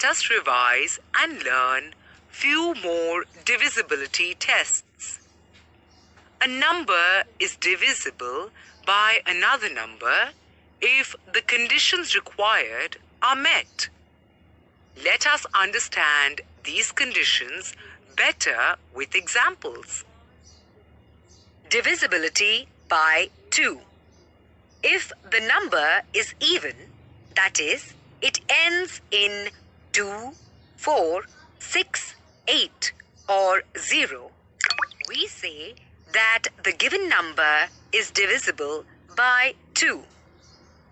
us revise and learn few more divisibility tests. A number is divisible by another number if the conditions required are met. Let us understand these conditions better with examples. Divisibility by 2. If the number is even, that is, it ends in 2, 4, 6, 8 or 0, we say that the given number is divisible by 2.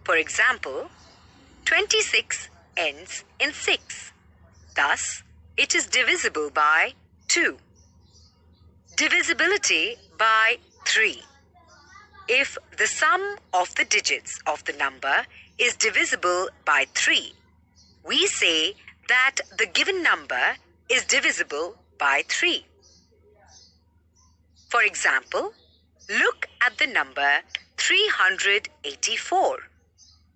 For example, 26 ends in 6. Thus, it is divisible by 2. Divisibility by 3. If the sum of the digits of the number is divisible by 3, we say that the given number is divisible by 3. For example, look at the number 384.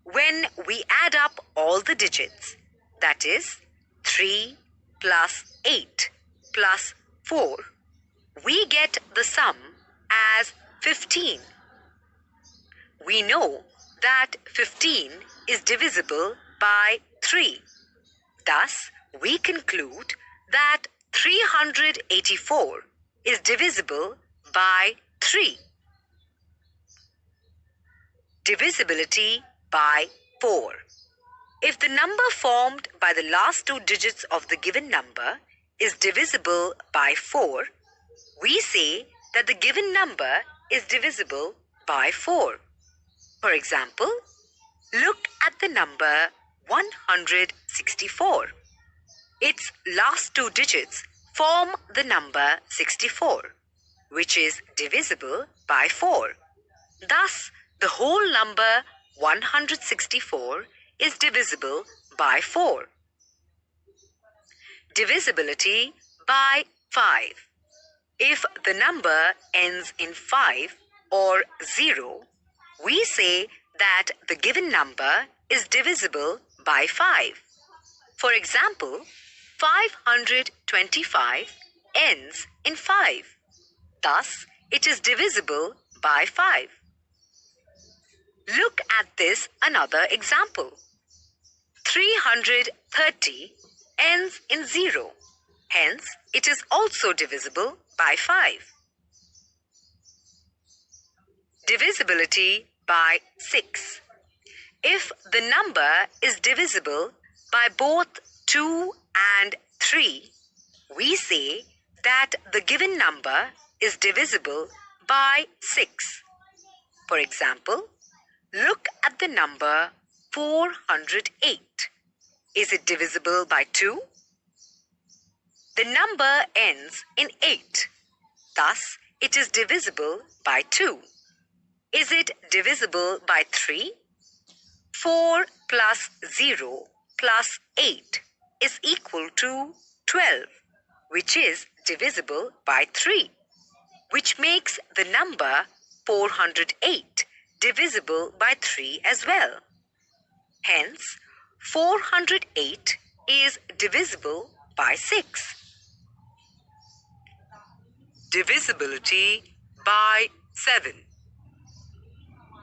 When we add up all the digits, that is 3 plus 8 plus 4, we get the sum as 15. We know that 15 is divisible by 3. Thus, we conclude that 384 is divisible by 3. Divisibility by 4. If the number formed by the last two digits of the given number is divisible by 4, we say that the given number is divisible by 4. For example, look at the number 164. Its last two digits form the number 64, which is divisible by 4. Thus, the whole number 164 is divisible by 4. Divisibility by 5. If the number ends in 5 or 0, we say that the given number is divisible by 5. For example, 525 ends in 5. Thus, it is divisible by 5. Look at this another example. 330 ends in 0. Hence, it is also divisible by 5. Divisibility by 6. If the number is divisible by both 2 and 3, we say that the given number is divisible by 6. For example, look at the number 408. Is it divisible by 2? The number ends in 8. Thus, it is divisible by 2. Is it divisible by 3? 4 plus 0 plus 8 is equal to 12, which is divisible by 3, which makes the number 408 divisible by 3 as well. Hence, 408 is divisible by 6. Divisibility by 7.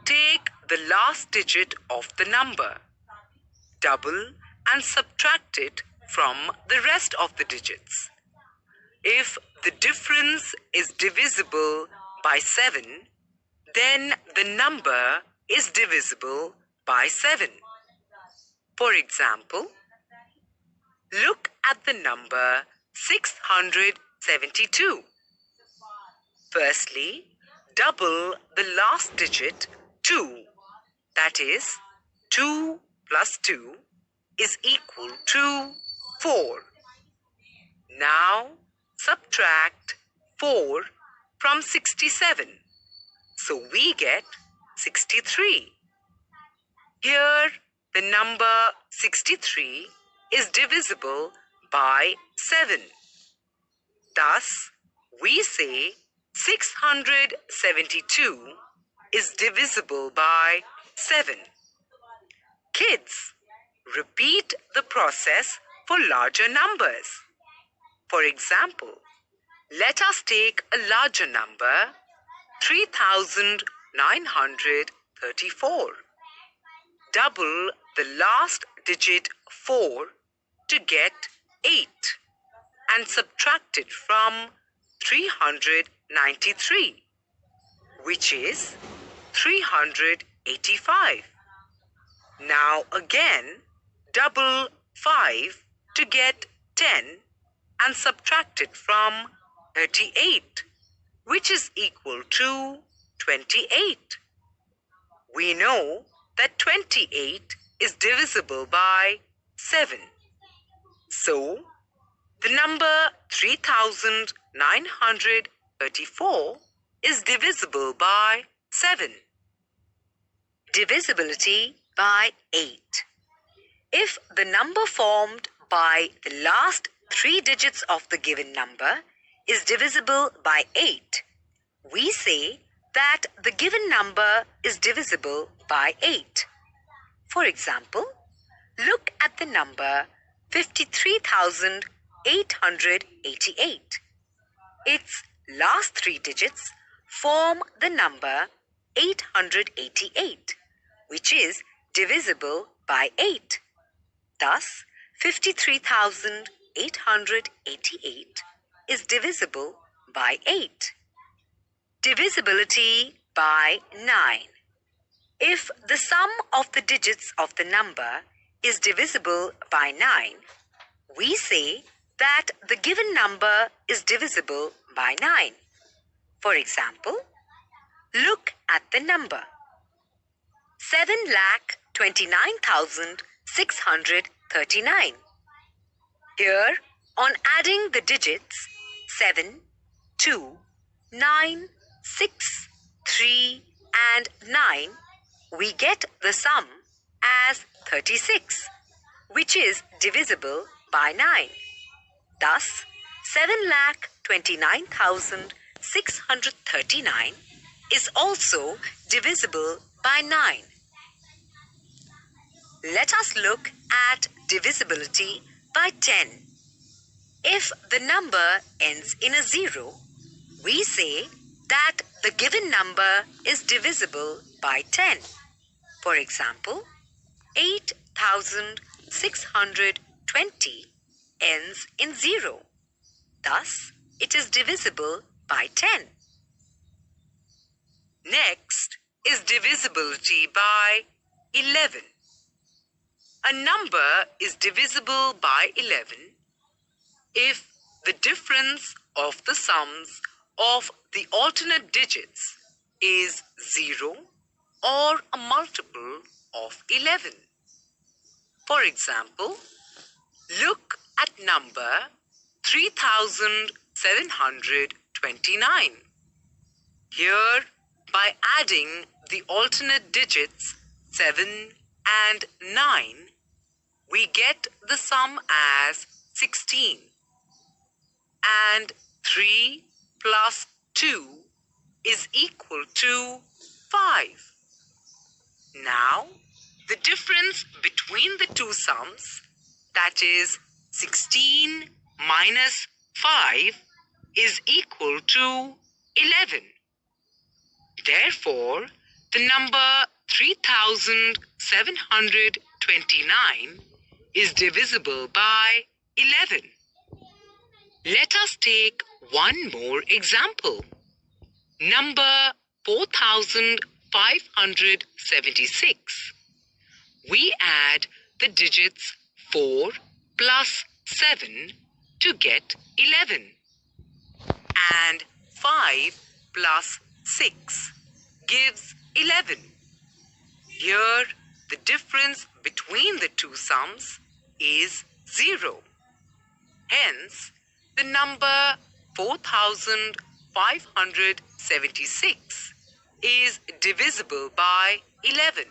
Take the last digit of the number, double and subtract it from the rest of the digits. If the difference is divisible by 7, then the number is divisible by 7. For example, look at the number 672. Firstly, double the last digit 2. That is, 2 plus 2 is equal to 4. Now, subtract 4 from 67. So we get 63. Here, the number 63 is divisible by 7. Thus, we say 672 is divisible by 7. Kids, repeat the process for larger numbers. For example, let us take a larger number, 3,934. Double the last digit 4 to get 8 and subtract it from 393, which is 385. Now again, double 5 to get 10 and subtract it from 38, which is equal to 28. We know that 28 is divisible by 7. So, the number 3,934 is divisible by 7. Divisibility by 8. If the number formed by the last 3 digits of the given number is divisible by 8, we say that the given number is divisible by 8. For example, look at the number 53,888. Its last 3 digits form the number 888, which is divisible by 8. Thus, 53,888 is divisible by 8. Divisibility by 9. If the sum of the digits of the number is divisible by 9, we say that the given number is divisible by 9. For example, look at the number 7,29,639. Here, on adding the digits 7, 2, 9, 6, 3 and 9, we get the sum as 36, which is divisible by 9. Thus, 7,29,639 is also divisible by 9. Let us look at divisibility by 10. If the number ends in a 0, we say that the given number is divisible by 10. For example, 8,620 ends in 0. Thus, it is divisible by 10. Next is divisibility by 11. A number is divisible by 11 if the difference of the sums of the alternate digits is 0 or a multiple of 11. For example, look at number 3,729. Here, by adding the alternate digits 7 and 9, we get the sum as 16. And 3 plus 2 is equal to 5. Now, the difference between the two sums, that is 16 minus 5, is equal to 11. Therefore, the number 3,729 is divisible by 11. Let us take one more example. Number 4,576. We add the digits 4 plus 7 to get 11. And 5 plus 6 gives 11. Here, the difference between the two sums is 0. Hence, the number 4,576 is divisible by 11.